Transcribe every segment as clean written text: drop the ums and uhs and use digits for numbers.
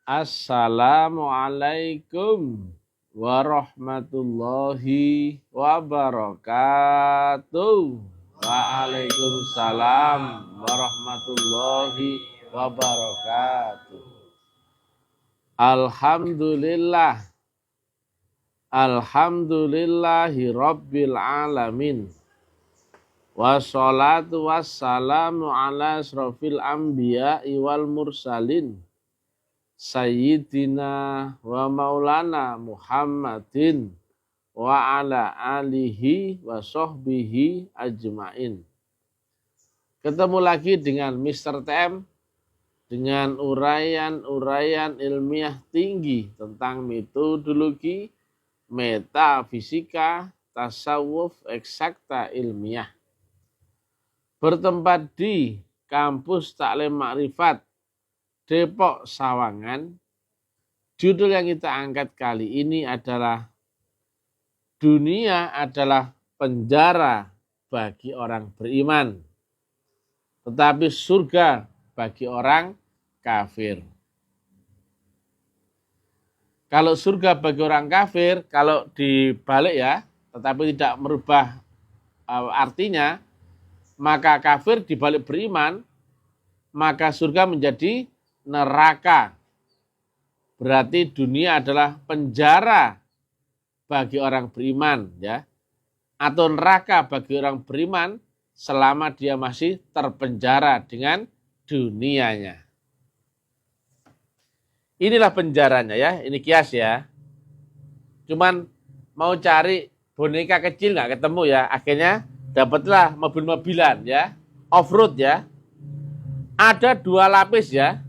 Assalamualaikum warahmatullahi wabarakatuh. Waalaikumsalam warahmatullahi wabarakatuh. Alhamdulillah. Alhamdulillahi rabbil alamin. Wassalatu wassalamu ala asrofil anbiya'i wal mursalin. Sayyidina wa maulana Muhammadin wa ala alihi wa sahbihi ajmain. Ketemu lagi dengan Mr. TM dengan uraian-uraian ilmiah tinggi tentang metodologi, metafisika, tasawuf, eksakta ilmiah. Bertempat di Kampus Taklim Makrifat Depok Sawangan. Judul yang kita angkat kali ini adalah dunia adalah penjara bagi orang beriman, tetapi surga bagi orang kafir. Kalau surga bagi orang kafir, kalau dibalik ya, tetapi tidak merubah artinya, maka kafir dibalik beriman, maka surga menjadi neraka. Berarti dunia adalah penjara bagi orang beriman, ya, atau neraka bagi orang beriman selama dia masih terpenjara dengan dunianya. Inilah penjaranya ya, ini kias ya. Cuman mau cari boneka kecil nggak ketemu ya, akhirnya dapatlah mobil-mobilan ya, off-road ya. Ada 2 lapis ya.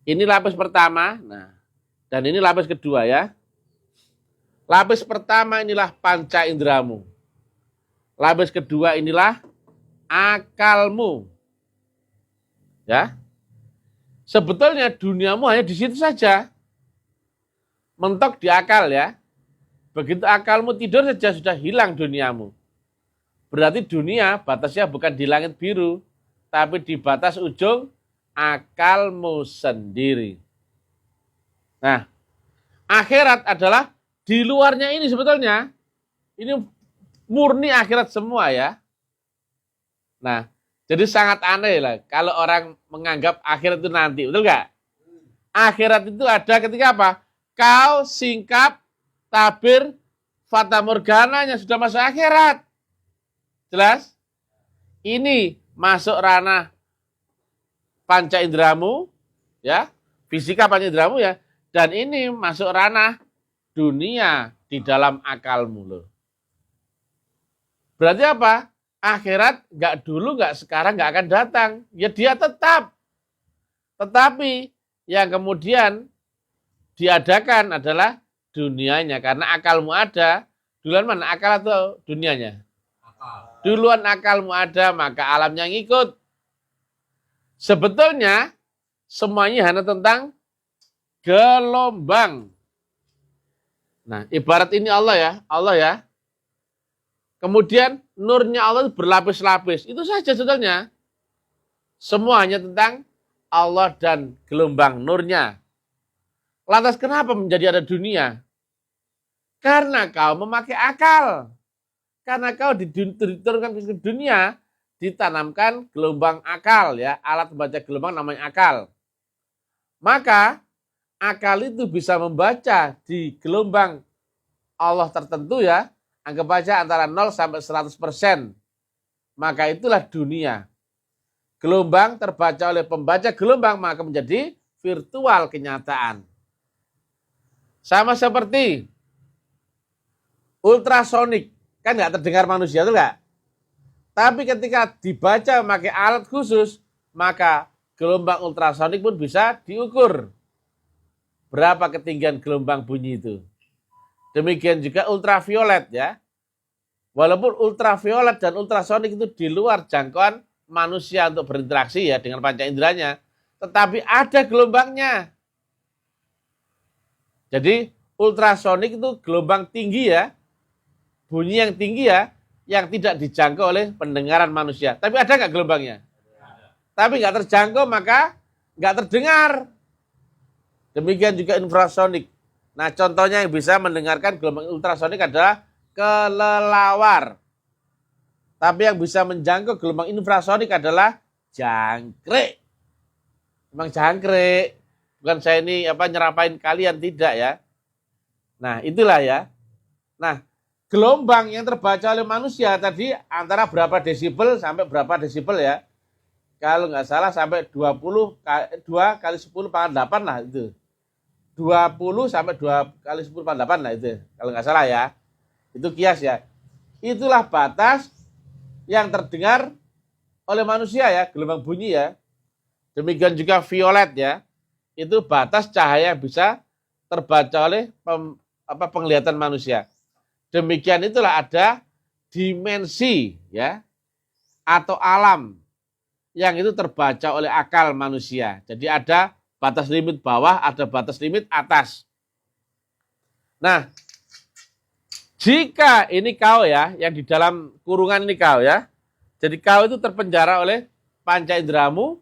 Ini lapis pertama, nah, dan ini lapis kedua ya. Lapis pertama inilah panca indramu. Lapis kedua inilah akalmu. Ya. Sebetulnya duniamu hanya di situ saja. Mentok di akal ya. Begitu akalmu tidur saja sudah hilang duniamu. Berarti dunia batasnya bukan di langit biru, tapi di batas ujung akalmu sendiri. Nah, akhirat adalah di luarnya ini sebetulnya. Ini murni akhirat semua ya. Nah, jadi sangat aneh lah kalau orang menganggap akhirat itu nanti, betul nggak? Akhirat itu ada ketika apa? Kau singkap, tabir, fata morgananya sudah masuk akhirat. Jelas? Ini masuk ranah panca indramu, ya, fisika panca indramu ya, dan ini masuk ranah dunia di dalam akalmu loh. Berarti apa? Akhirat nggak dulu, nggak sekarang, nggak akan datang. Ya dia tetap. Tetapi yang kemudian diadakan adalah dunianya. Karena akalmu ada. Duluan mana? Akal atau dunianya? Akal. Duluan akalmu ada, maka alamnya ngikut. Sebetulnya semuanya hanya tentang gelombang. Nah, ibarat ini Allah ya. Allah ya. Kemudian nurnya Allah berlapis-lapis. Itu saja sebetulnya. Semua hanya tentang Allah dan gelombang nurnya. Lantas kenapa menjadi ada dunia? Karena kau memakai akal. Karena kau diturunkan ke dunia, ditanamkan gelombang akal ya. Alat membaca gelombang namanya akal. Maka akal itu bisa membaca di gelombang Allah tertentu ya. Anggap aja antara 0 sampai 100%. Maka itulah dunia. Gelombang terbaca oleh pembaca gelombang maka menjadi virtual kenyataan. Sama seperti ultrasonik. Kan nggak terdengar manusia, itu nggak? Tapi ketika dibaca memakai alat khusus, maka gelombang ultrasonik pun bisa diukur. Berapa ketinggian gelombang bunyi itu. Demikian juga ultraviolet ya. Walaupun ultraviolet dan ultrasonik itu di luar jangkauan manusia untuk berinteraksi ya dengan panca inderanya, tetapi ada gelombangnya. Jadi ultrasonik itu gelombang tinggi ya, bunyi yang tinggi ya, yang tidak dijangkau oleh pendengaran manusia. Tapi ada nggak gelombangnya? Tapi nggak terjangkau maka nggak terdengar. Demikian juga infrasonik. Nah, contohnya yang bisa mendengarkan gelombang ultrasonik adalah kelelawar. Tapi yang bisa menjangkau gelombang infrasonik adalah jangkrik. Memang jangkrik. Bukan saya ini nyerapain kalian, tidak ya. Nah, itulah ya. Nah, gelombang yang terbaca oleh manusia tadi antara berapa desibel sampai berapa desibel ya. Kalau nggak salah sampai 2 kali 10 pangkat 8 lah itu. 20 sampai 2 kali 10 pangkat 8 lah itu. Kalau nggak salah ya. Itu kias ya. Itulah batas yang terdengar oleh manusia ya, gelombang bunyi ya. Demikian juga violet ya. Itu batas cahaya yang bisa terbaca oleh penglihatan manusia. Demikian itulah ada dimensi ya atau alam yang itu terbaca oleh akal manusia. Jadi ada batas limit bawah, ada batas limit atas. Nah, jika ini kau ya, yang di dalam kurungan ini kau ya. Jadi kau itu terpenjara oleh panca inderamu.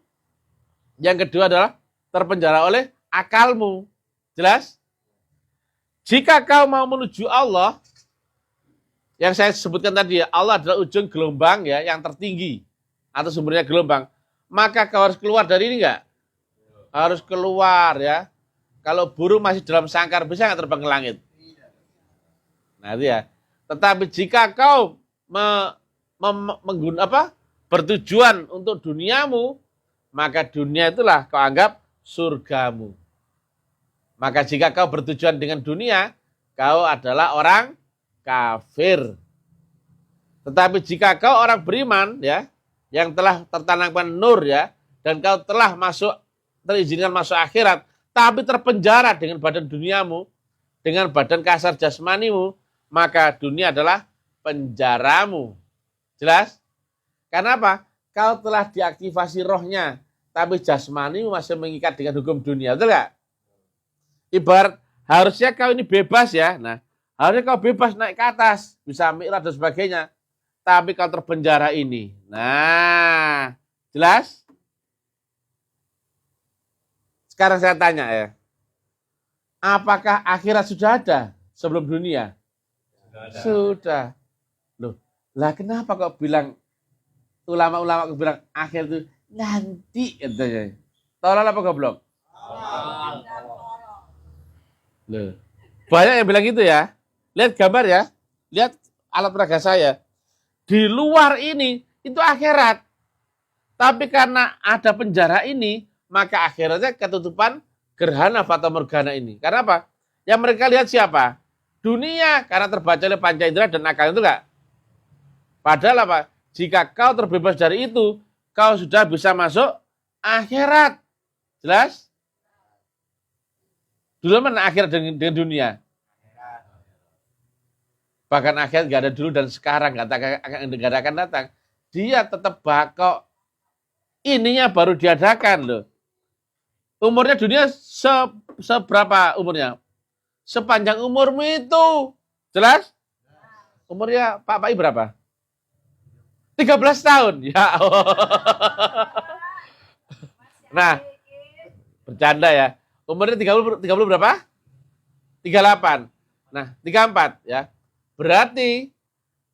Yang kedua adalah terpenjara oleh akalmu. Jelas? Jika kau mau menuju Allah, yang saya sebutkan tadi ya, Allah adalah ujung gelombang ya, yang tertinggi atau sumbernya gelombang. Maka kau harus keluar dari ini enggak? Harus keluar ya. Kalau burung masih dalam sangkar bisa nggak terbang ke langit? Nah itu ya. Tetapi jika kau bertujuan untuk duniamu, maka dunia itulah kau anggap surgamu. Maka jika kau bertujuan dengan dunia, kau adalah orang kafir. Tetapi jika kau orang beriman ya, yang telah tertanamkan nur ya, dan kau telah terizinkan masuk akhirat, tapi terpenjara dengan badan duniamu, dengan badan kasar jasmanimu, maka dunia adalah penjaramu. Jelas? Karena apa? Kau telah diaktifasi rohnya, tapi jasmanimu masih mengikat dengan hukum dunia. Betul nggak? Ibarat harusnya kau ini bebas ya. Nah, harusnya kau bebas naik ke atas, bisa mi'raj dan sebagainya. Tapi kau terpenjara ini. Nah, jelas? Sekarang saya tanya ya. Apakah akhirat sudah ada sebelum dunia? Sudah. Loh, lah kenapa kok bilang ulama-ulama bilang akhir itu nanti katanya. Tolol apa goblok? Loh. Banyak yang bilang gitu ya. Lihat gambar ya. Lihat alat peraga saya. Di luar ini itu akhirat. Tapi karena ada penjara ini, maka akhiratnya ketutupan gerhana fata morgana ini. Karena apa? Yang mereka lihat siapa? Dunia, karena terbaca oleh panca indera dan akal itu enggak. Padahal apa? Jika kau terbebas dari itu, kau sudah bisa masuk akhirat. Jelas? Dulu mana akhirat dengan dunia? Bahkan akhirat gak ada dulu dan sekarang, gak akan datang. Dia tetap bakal. Ininya baru diadakan loh. Umurnya dunia seberapa umurnya? Sepanjang umurmu itu. Jelas? Umurnya Pak Pai berapa? 13 tahun. Ya Allah. Nah, bercanda ya. Umurnya 30 berapa? 38. Nah, 34 ya. Berarti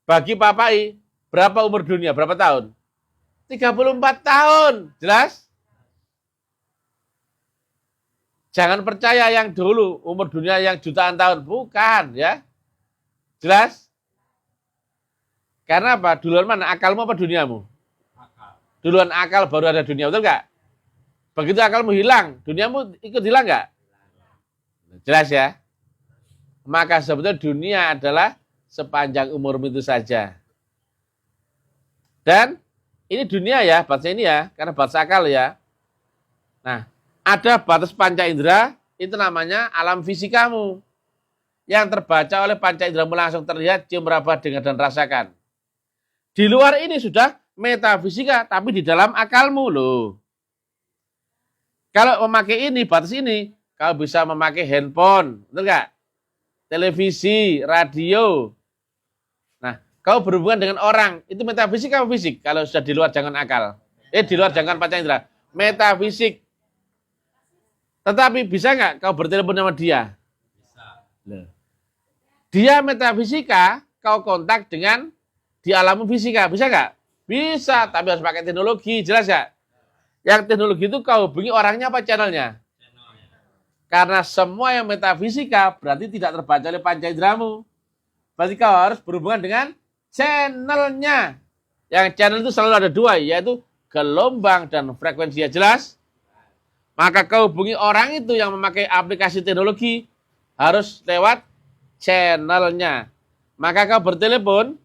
bagi Pak Pai berapa umur dunia? Berapa tahun? 34 tahun. Jelas? Jangan percaya yang dulu umur dunia yang jutaan tahun. Bukan ya. Jelas? Karena apa? Duluan mana? Akalmu apa duniamu? Akal. Duluan akal baru ada dunia. Betul nggak? Begitu akalmu hilang, duniamu ikut hilang nggak? Jelas ya? Maka sebetulnya dunia adalah sepanjang umurmu itu saja. Dan ini dunia ya, batas ini ya, karena batas akal ya. Nah, ada batas panca indera, itu namanya alam fisikamu. Yang terbaca oleh panca inderamu langsung terlihat, cium, raba, dengar, dan rasakan. Di luar ini sudah metafisika, tapi di dalam akalmu loh. Kalau memakai ini, batas ini, kau bisa memakai handphone, betul nggak? Televisi, radio. Nah, kau berhubungan dengan orang, itu metafisik apa fisik? Kalau sudah di luar jangkauan akal. Di luar jangkauan panca indera. Metafisik. Tetapi bisa nggak kau bertelepon sama dia? Bisa. Loh. Dia metafisika, kau kontak dengan di alam fisika. Bisa nggak? Bisa, tapi harus pakai teknologi. Jelas ya? Yang teknologi itu kau hubungi orangnya apa channelnya? Channelnya. Karena semua yang metafisika berarti tidak terbaca oleh panca inderamu. Berarti kau harus berhubungan dengan channelnya. Yang channel itu selalu ada dua, yaitu gelombang dan frekuensinya. Jelas? Maka kau hubungi orang itu yang memakai aplikasi teknologi harus lewat channelnya. Maka kau bertelepon,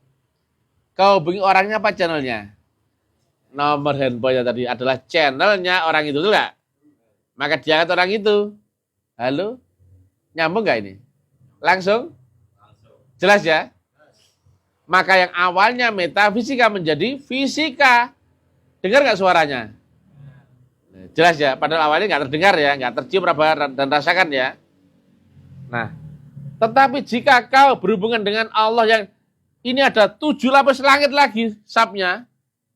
kau hubungi orangnya apa channelnya? Nomor handphonenya tadi adalah channelnya orang itu, enggak? Maka diangkat orang itu. Halo? Nyambung nggak ini? Langsung? Langsung. Jelas ya? Maka yang awalnya metafisika menjadi fisika. Dengar nggak suaranya? Jelas ya? Padahal awalnya nggak terdengar ya, nggak tercium, raba, dan rasakan ya. Nah, tetapi jika kau berhubungan dengan Allah yang ini ada 7 lapis langit lagi sapnya,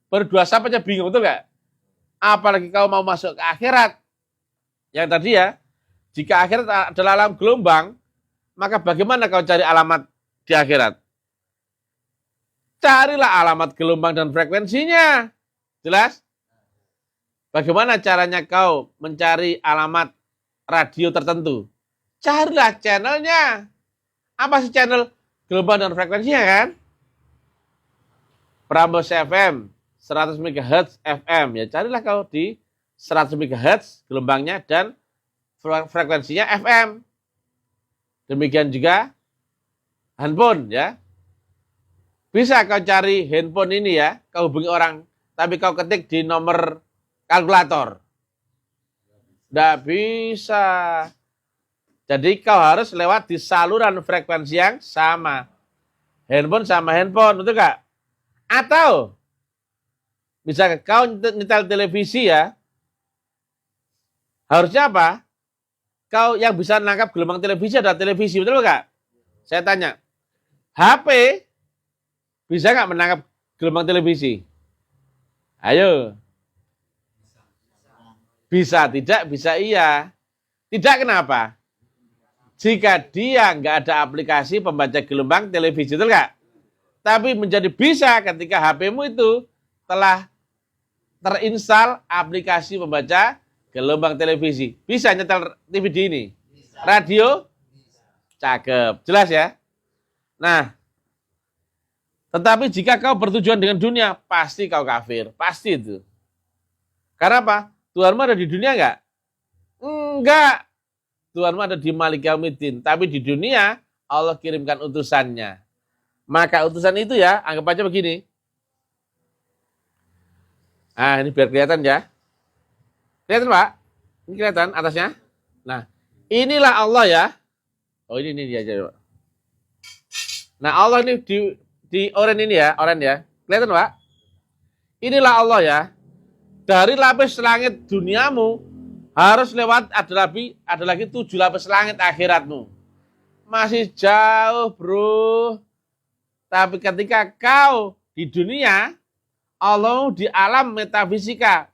baru 2 sap aja bingung, betul nggak? Apalagi kau mau masuk ke akhirat. Yang tadi ya, jika akhirat adalah alam gelombang, maka bagaimana kau cari alamat di akhirat? Carilah alamat gelombang dan frekuensinya. Jelas? Bagaimana caranya kau mencari alamat radio tertentu? Carilah channelnya. Apa sih channel gelombang dan frekuensinya kan? Prambors FM, 100 MHz FM. Ya carilah kau di 100 MHz gelombangnya dan frekuensinya FM. Demikian juga handphone ya. Bisa kau cari handphone ini ya, kau hubungi orang, tapi kau ketik di nomor kalkulator. Tidak bisa. Jadi kau harus lewat di saluran frekuensi yang sama. Handphone sama handphone, betul gak? Atau, misalnya kau nyetel televisi ya, harusnya apa? Kau yang bisa menangkap gelombang televisi adalah televisi, betul gak? Saya tanya, HP bisa nggak menangkap gelombang televisi? Ayo. Bisa, tidak, bisa, iya. Tidak kenapa? Jika dia nggak ada aplikasi pembaca gelombang televisi, betul nggak? Tapi menjadi bisa ketika HP-mu itu telah terinstal aplikasi pembaca gelombang televisi. Bisa nyetel TV di ini? Radio? Cakep. Jelas ya? Nah, tetapi jika kau bertujuan dengan dunia, pasti kau kafir. Pasti itu. Karena apa? Tuhanmu ada di dunia enggak? Enggak. Tuhanmu ada di Malik Yaumiddin. Tapi di dunia, Allah kirimkan utusannya. Maka utusan itu ya, anggap aja begini. Ah, ini biar kelihatan ya. Kelihatan Pak? Ini kelihatan atasnya? Nah, inilah Allah ya. Oh ini dia aja Pak. Nah Allah ini di oranye ini ya, oranye ya. Kelihatan Pak? Inilah Allah ya. Dari lapis langit duniamu harus lewat ada lagi 7 lapis langit akhiratmu. Masih jauh, bro. Tapi ketika kau di dunia, Allah di alam metafisika,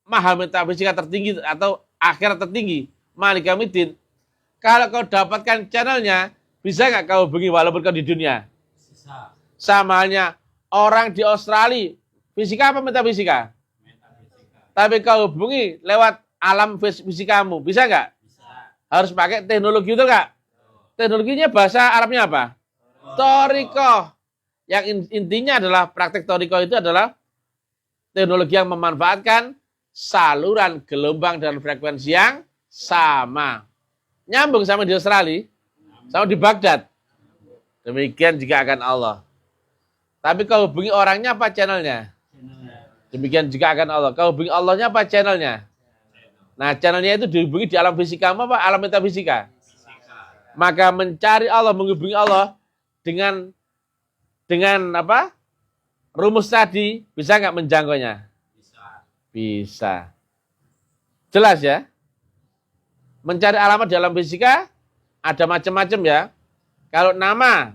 maha metafisika tertinggi atau akhirat tertinggi, Malik Yaumiddin. Kalau kau dapatkan channelnya, bisa nggak kau hubungi walaupun kau di dunia? Bisa. Sama halnya orang di Australia, fisika apa metafisika? Metafisika. Tapi kau hubungi lewat alam fisikamu, bisa nggak? Bisa. Harus pakai teknologi itu nggak? Teknologinya bahasa Arabnya apa? Torikoh. Yang intinya adalah praktek torikoh itu adalah teknologi yang memanfaatkan saluran gelombang dan frekuensi yang sama. Nyambung sama di Australia, sama di Baghdad. Demikian juga akan Allah. Tapi kau hubungi orangnya apa channelnya? Demikian juga akan Allah. Kau hubungi Allahnya apa channelnya? Nah channelnya itu dihubungi di alam fisika apa alam metafisika? Maka mencari Allah, menghubungi Allah dengan apa? Rumus tadi bisa nggak menjangkaunya? Bisa. Bisa. Jelas ya? Mencari alamat di alam fisika ada macam-macam ya. Kalau nama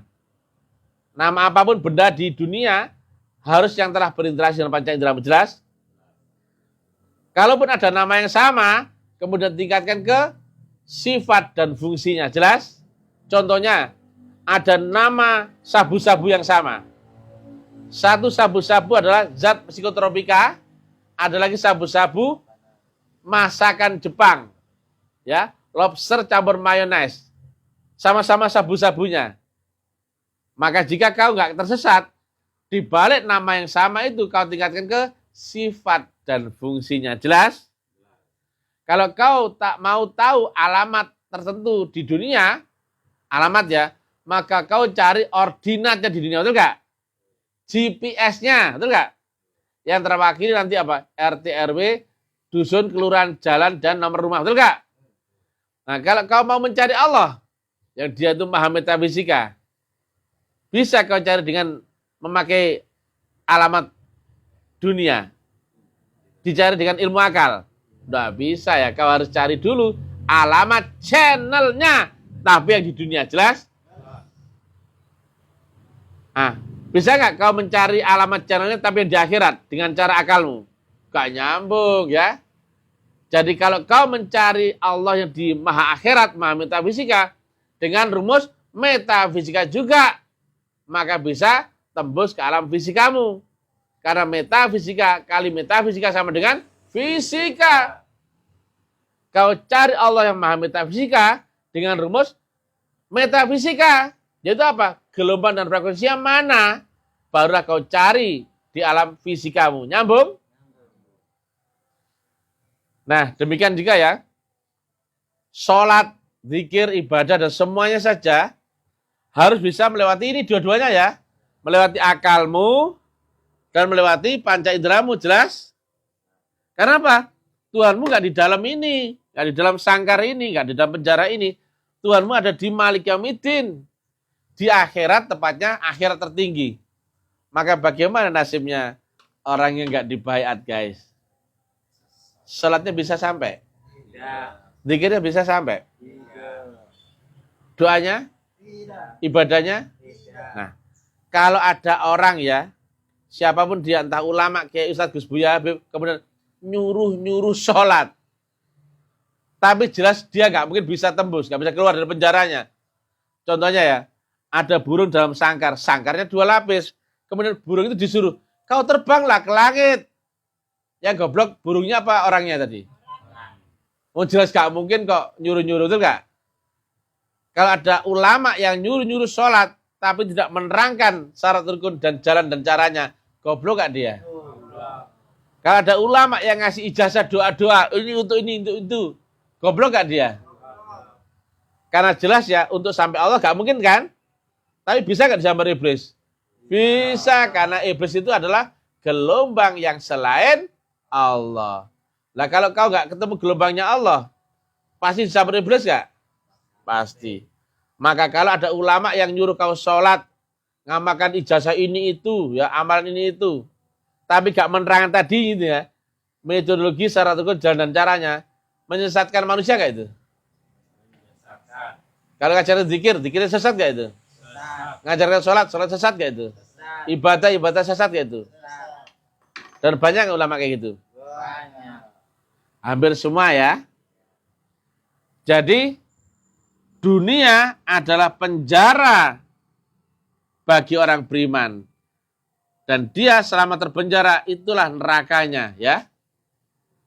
apapun benda di dunia harus yang telah berinteraksi dengan panca indera. Jelas? Kalaupun ada nama yang sama, kemudian tingkatkan ke sifat dan fungsinya. Jelas? Contohnya, ada nama sabu-sabu yang sama. Satu sabu-sabu adalah zat psikotropika, ada lagi sabu-sabu masakan Jepang. Ya, lobster campur mayones. Sama-sama sabu-sabunya. Maka jika kau nggak tersesat, di balik nama yang sama itu kau tingkatkan ke sifat dan fungsinya. Jelas? Kalau kau tak mau tahu alamat tertentu di dunia, alamat ya, maka kau cari ordinatnya di dunia, betul nggak? GPS-nya, betul nggak? Yang terwakili nanti apa? RT, RW, dusun, kelurahan, jalan, dan nomor rumah, betul nggak? Nah, kalau kau mau mencari Allah, yang dia itu maha metafisika, bisa kau cari dengan memakai alamat dunia. Dicari dengan ilmu akal. Nggak bisa ya, kau harus cari dulu alamat channelnya. Tapi yang di dunia, jelas? Ah, bisa nggak kau mencari alamat channelnya tapi yang di akhirat dengan cara akalmu? Gak nyambung ya. Jadi kalau kau mencari Allah yang di maha akhirat, maha metafisika, dengan rumus metafisika juga, maka bisa tembus ke alam fisikamu. Karena metafisika kali metafisika sama dengan fisika. Kau cari Allah yang maha metafisika dengan rumus metafisika. Yaitu apa? Gelombang dan frekuensi yang mana? Barulah kau cari di alam fisikamu. Nyambung? Nah, demikian juga ya. Sholat, zikir, ibadah, dan semuanya saja harus bisa melewati ini dua-duanya ya. Melewati akalmu dan melewati panca inderamu, jelas? Karena apa? Tuhanmu nggak di dalam ini, nggak di dalam sangkar ini, nggak di dalam penjara ini. Tuhanmu ada di Malik Yaumiddin, di akhirat, tepatnya akhirat tertinggi. Maka bagaimana nasibnya orang yang nggak dibaiat, guys? Salatnya bisa sampai, zikirnya bisa sampai, doanya, ibadahnya. Nah, kalau ada orang ya, siapapun dia, entah ulama kayak Ustadz Gus Buya Habib, kemudian nyuruh sholat, tapi jelas dia nggak mungkin bisa tembus, nggak bisa keluar dari penjaranya. Contohnya ya, ada burung dalam sangkar, sangkarnya 2 lapis, kemudian burung itu disuruh, kau terbanglah ke langit. Yang goblok burungnya apa orangnya tadi? Oh jelas gak mungkin kok nyuruh-nyuruh, itu gak? Kalau ada ulama yang nyuruh-nyuruh sholat, tapi tidak menerangkan syarat rukun dan jalan dan caranya, goblok gak dia? Kalau ada ulama yang ngasih ijazah doa-doa, ini untuk ini, untuk itu, goblok gak dia? Karena jelas ya, untuk sampai Allah gak mungkin kan? Tapi bisa gak disambar iblis? Bisa, karena iblis itu adalah gelombang yang selain Allah. Nah kalau kau nggak ketemu gelombangnya Allah, pasti disambar iblis nggak? Pasti. Maka kalau ada ulama yang nyuruh kau sholat, ngamalkan ijazah ini itu, ya amalan ini itu, tapi gak menerangkan tadi gitu ya, metodologi, syarat rukun, jalan dan caranya, menyesatkan manusia nggak itu? Kalau ngajarin zikir, zikirnya sesat nggak itu? Ngajarkan sholat, sholat sesat nggak itu? Ibadah, ibadah sesat nggak itu? Dan banyak ulama kayak gitu. Banyak. Hampir semua ya. Jadi dunia adalah penjara bagi orang beriman. Dan dia selama terpenjara itulah nerakanya ya.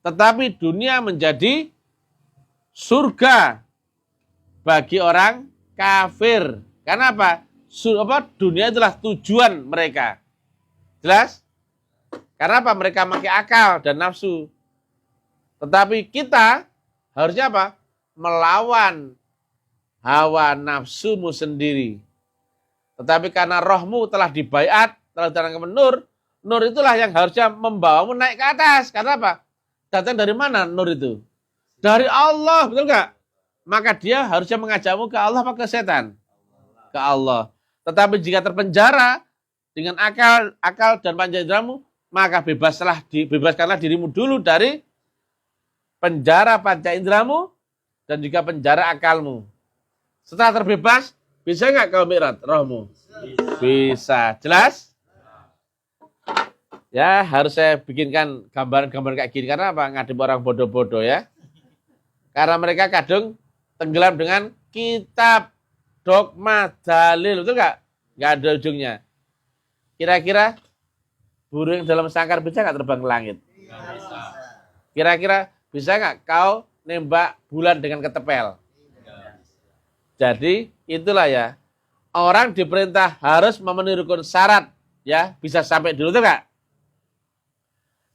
Tetapi dunia menjadi surga bagi orang kafir. Karena apa? Dunia itulah tujuan mereka. Jelas? Karena apa? Mereka pakai akal dan nafsu. Tetapi kita harusnya apa? Melawan hawa nafsumu sendiri. Tetapi karena rohmu telah dibaiat, telah diterangkan nur, nur itulah yang harusnya membawamu naik ke atas. Karena apa? Datang dari mana nur itu? Dari Allah, betul nggak? Maka dia harusnya mengajakmu ke Allah apa ke setan? Ke Allah. Tetapi jika terpenjara dengan akal dan panca inderamu, maka bebaskanlah dirimu dulu dari penjara panca inderamu dan juga penjara akalmu. Setelah terbebas, bisa nggak kau mi'raj rohmu? Bisa. Jelas? Ya, harus saya bikinkan gambaran-gambaran kayak gini. Karena apa? Ngadep orang bodoh-bodoh ya. Karena mereka kadung tenggelam dengan kitab, dogma, dalil, betul nggak? Nggak ada ujungnya. Kira-kira burung dalam sangkar bisa nggak terbang ke langit? Nggak bisa. Kira-kira bisa nggak kau nembak bulan dengan ketepel? Nggak bisa. Jadi itulah ya. Orang diperintah harus memenuhi rukun syarat, ya bisa sampai dulu tuh nggak?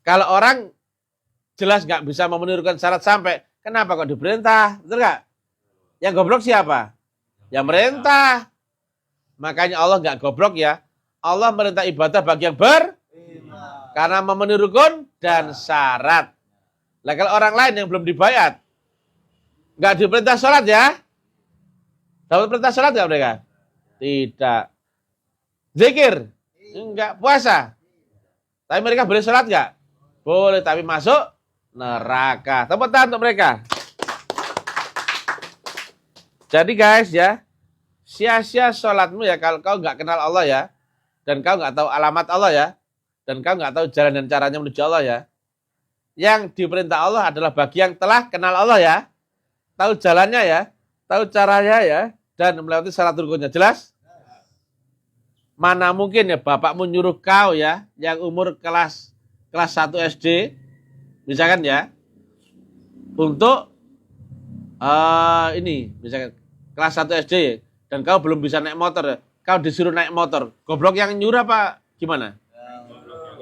Kalau orang jelas nggak bisa memenuhi rukun syarat sampai, kenapa kok diperintah? Betul nggak? Yang goblok siapa? Yang merintah. Makanya Allah nggak goblok ya. Allah merintah ibadah bagi yang karena memenuhi rukun dan syarat. Lah kalau orang lain yang belum dibayat, nggak diperintah sholat ya? Dapat perintah sholat nggak mereka? Tidak. Zikir? Enggak. Puasa? Tapi mereka boleh sholat nggak? Boleh, tapi masuk neraka. Tepuk tangan untuk mereka. Jadi guys ya, sia-sia sholatmu ya kalau kau nggak kenal Allah ya, dan kau nggak tahu alamat Allah ya, dan kau nggak tahu jalan dan caranya menuju Allah ya. Yang diperintah Allah adalah bagi yang telah kenal Allah ya, tahu jalannya ya, tahu caranya ya, dan melewati syarat rukunnya. Jelas? Mana mungkin ya bapakmu nyuruh kau ya, yang umur kelas 1 SD, misalkan ya, untuk ini, misalkan kelas 1 SD, dan kau belum bisa naik motor, kau disuruh naik motor. Goblok yang nyuruh apa gimana?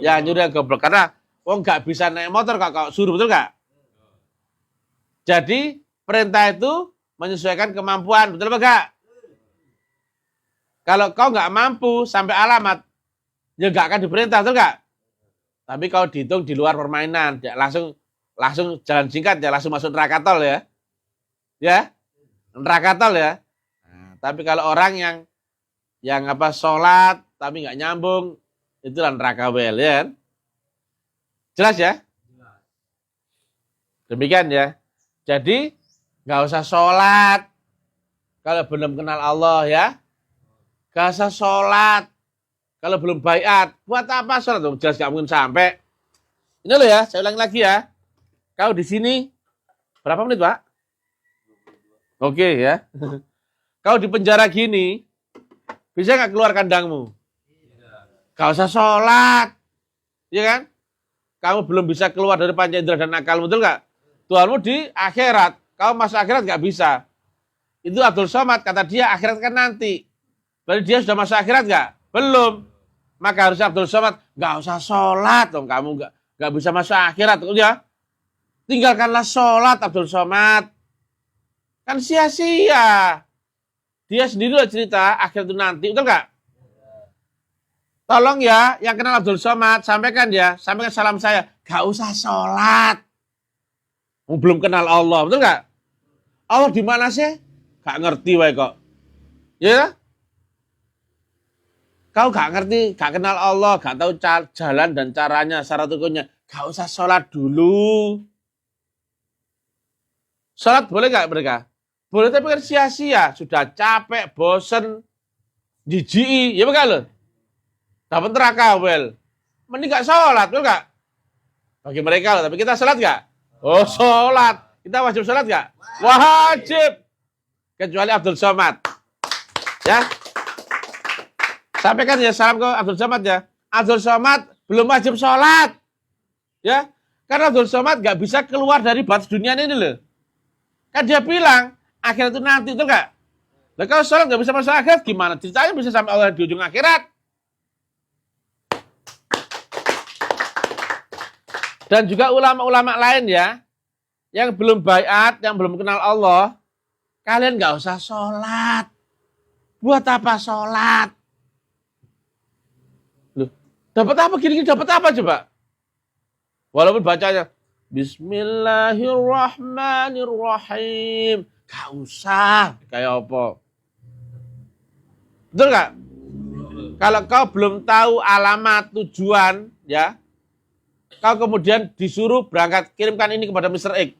Ya nyuruh yang goblok, karena nggak bisa naik motor kau suruh, betul nggak? Jadi perintah itu menyesuaikan kemampuan, betul apa enggak? Kalau kau nggak mampu sampai alamat, ya nggak akan diperintah, betul nggak? Tapi kalau dihitung di luar permainan, ya langsung jalan singkat ya, langsung masuk neraka tol ya. Ya, neraka tol ya. Nah, tapi kalau orang yang sholat tapi nggak nyambung, itulah neraka wel ya. Jelas ya? Demikian ya. Jadi nggak usah sholat kalau belum kenal Allah ya. Nggak usah sholat kalau belum baiat. Buat apa sholat? Jelas nggak mungkin sampai. Ini loh ya, saya ulangi lagi ya. Kau di sini berapa menit, Pak? Oke ya. Kau di penjara gini, bisa nggak keluar kandangmu? Gak usah sholat, ya kan? Kamu belum bisa keluar dari panca indera dan akalmu, betul nggak? Tuhanmu di akhirat, kamu masuk akhirat nggak bisa. Itu Abdul Somad, kata dia akhirat kan nanti. Berarti dia sudah masuk akhirat nggak? Belum. Maka harusnya Abdul Somad nggak usah sholat, dong. Kamu nggak bisa masuk akhirat, ya? Tinggalkanlah sholat Abdul Somad. Kan sia-sia. Dia sendiri loh cerita akhirat itu nanti, betul nggak? Tolong ya, yang kenal Abdul Somad, sampaikan salam saya. Gak usah sholat. Belum kenal Allah, betul nggak? Allah di mana sih? Gak ngerti wae kok. Ya? Kau gak ngerti, gak kenal Allah, gak tahu jalan dan caranya, syarat rukunnya. Gak usah sholat dulu. Sholat boleh gak mereka? Boleh, tapi kan sia-sia. Sudah capek, bosen, jijik, ya betul loh. Dapat neraka, well. Mending gak sholat, betul gak? Bagi mereka loh, tapi kita sholat gak? Oh, sholat. Kita wajib sholat gak? Wajib. Kecuali Abdul Somad. Ya. Sampaikan ya salam ke Abdul Somad ya. Abdul Somad belum wajib sholat. Ya. Karena Abdul Somad gak bisa keluar dari batas dunia ini loh. Kan dia bilang, akhirat itu nanti, betul gak? Nah, kalau sholat gak bisa masuk akhirat, gimana? Ceritanya bisa sampai Allah di ujung akhirat. Dan juga ulama-ulama lain ya, yang belum baiat, yang belum kenal Allah, kalian gak usah sholat. Buat apa sholat? Loh, dapat apa gini-gini? Dapat apa coba? Walaupun bacanya, Bismillahirrahmanirrahim. Gak usah. Kayak apa? Betul gak? Kalau kau belum tahu alamat tujuan, ya, kau kemudian disuruh berangkat, kirimkan ini kepada Mr. X.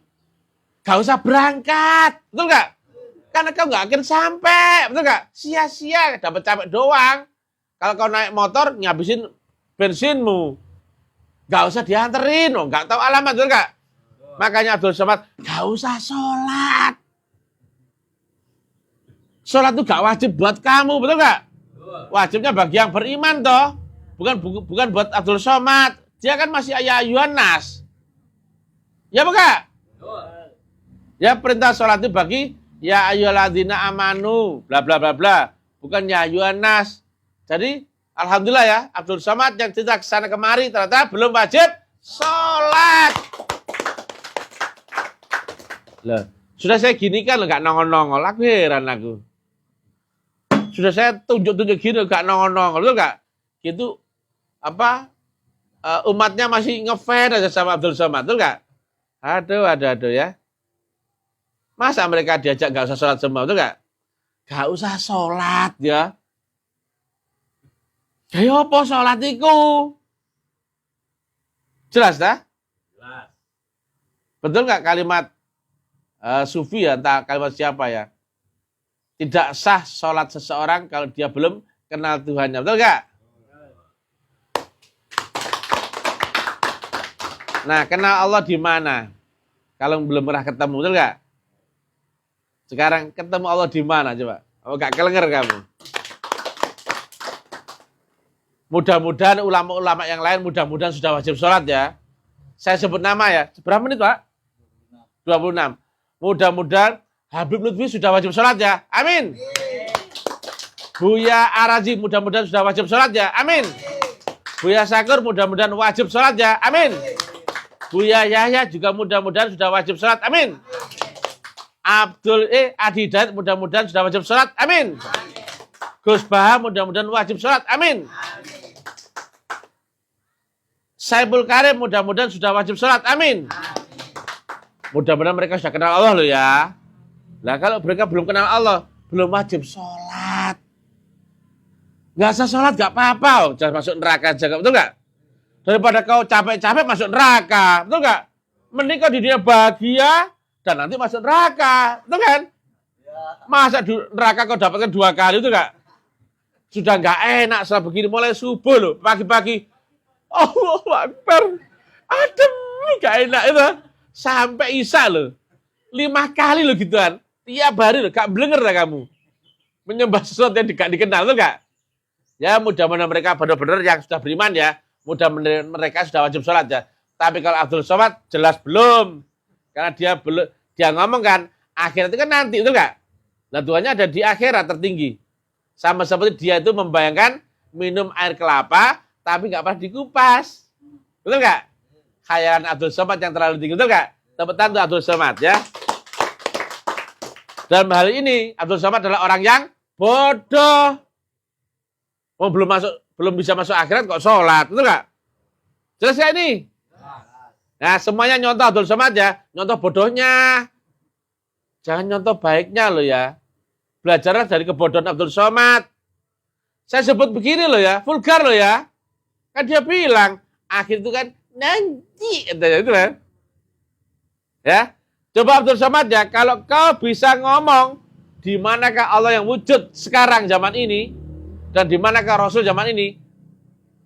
Gak usah berangkat. Betul gak? Karena kau gak akan sampai. Betul gak? Sia-sia. Dapat capek doang. Kalau kau naik motor, ngabisin bensinmu. Gak usah dianterin. Gak tahu alamat. Betul gak? Makanya Abdul Somad, gak usah sholat. Sholat itu gak wajib buat kamu, betul gak? Wajibnya bagi yang beriman toh. Bukan buat Abdul Somad. Dia kan masih ayat nas. Ya bukan? Ya perintah sholat itu bagi ya ayyuhalladzina amanu bla bla bla bla. Bukan ya ayyuhan nas. Jadi alhamdulillah ya Abdul Somad yang cerita kesana kemari ternyata belum wajib sholat. Loh, sudah saya gini kan nggak nongol-nongol, aku heran aku. Sudah saya tunjuk-tunjuk gini nggak nongol-nongol, betul nggak? Gitu apa umatnya masih ngefans aja sama Abdul Somad, betul nggak? Aduh ya. Masa mereka diajak nggak usah sholat semua, betul nggak? Nggak usah sholat ya. Ya apa sholat itu? Jelas dah? Jelas. Betul nggak kalimat sufi ya, entah kalimat siapa ya? Tidak sah sholat seseorang kalau dia belum kenal Tuhannya, betul nggak? Nah, kenal Allah di mana? Kalau belum pernah ketemu, betul nggak? Sekarang ketemu Allah di mana coba? Oh, nggak kelenger kamu. Mudah-mudahan ulama-ulama yang lain mudah-mudahan sudah wajib sholat ya. Saya sebut nama ya. Berapa menit Pak? 26. Mudah-mudahan Habib Lutfi sudah wajib sholat ya. Amin. Buya Arazi mudah-mudahan sudah wajib sholat ya. Amin. Buya Sakur mudah-mudahan wajib sholat ya. Amin. Buya Yahya juga mudah-mudahan sudah wajib sholat. Amin. Abdul Adi Hidayat mudah-mudahan sudah wajib sholat. Amin. Gus Baha mudah-mudahan wajib sholat. Amin. Saiful Karim mudah-mudahan sudah wajib sholat. Amin. Mudah-mudahan mereka sudah kenal Allah loh ya. Nah kalau mereka belum kenal Allah, belum wajib sholat. Gak usah sholat gak apa-apa. Jangan masuk neraka aja, betul gak? Daripada kau capek-capek masuk neraka, betul gak? Mending kau di dunia bahagia dan nanti masuk neraka, betul kan? Masa di neraka kau dapatkan 2 kali, itu gak? Sudah gak enak setelah begini mulai subuh loh, pagi-pagi. Allahu Akbar. Adem, gak enak itu. Sampai Isya loh. 5 kali loh gituan. Tiap hari loh, gak blenger lah kamu. Menyembah sesuatu yang gak dikenal, tuh gak? Ya mudah-mudahan mereka benar-benar yang sudah beriman ya. Mudah-mudahan mereka sudah wajib sholat ya. Tapi kalau Abdul Somad jelas belum. Karena dia ngomong kan, akhirat itu kan nanti, itu gak? Nah Tuhannya ada di akhirat tertinggi. Sama seperti dia itu membayangkan minum air kelapa, tapi gak pernah dikupas. Betul gak? Khayalan Abdul Somad yang terlalu tinggi, betul gak? Tepuk tangan untuk Abdul Somad ya. Dalam hal ini, Abdul Somad adalah orang yang bodoh. Oh, belum bisa masuk akhirat kok sholat, betul gak? Jelas gak ini? Nah, semuanya nyontoh Abdul Somad ya. Nyontoh bodohnya. Jangan nyontoh baiknya loh ya. Belajarlah dari kebodohan Abdul Somad. Saya sebut begini loh ya, vulgar loh ya. Kan dia bilang, akhir itu kan nanti. Itu kan. Ya, coba Abdul Somad ya, kalau kau bisa ngomong di manakah Allah yang wujud sekarang zaman ini dan di manakah Rasul zaman ini,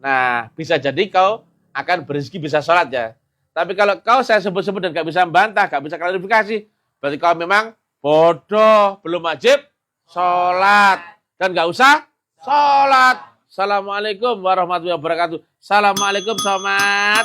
nah bisa jadi kau akan berrezeki bisa sholat ya. Tapi kalau kau saya sebut-sebut dan gak bisa membantah, gak bisa klarifikasi, berarti kau memang bodoh, belum wajib sholat dan gak usah sholat. Assalamualaikum warahmatullahi wabarakatuh. Assalamualaikum Somad.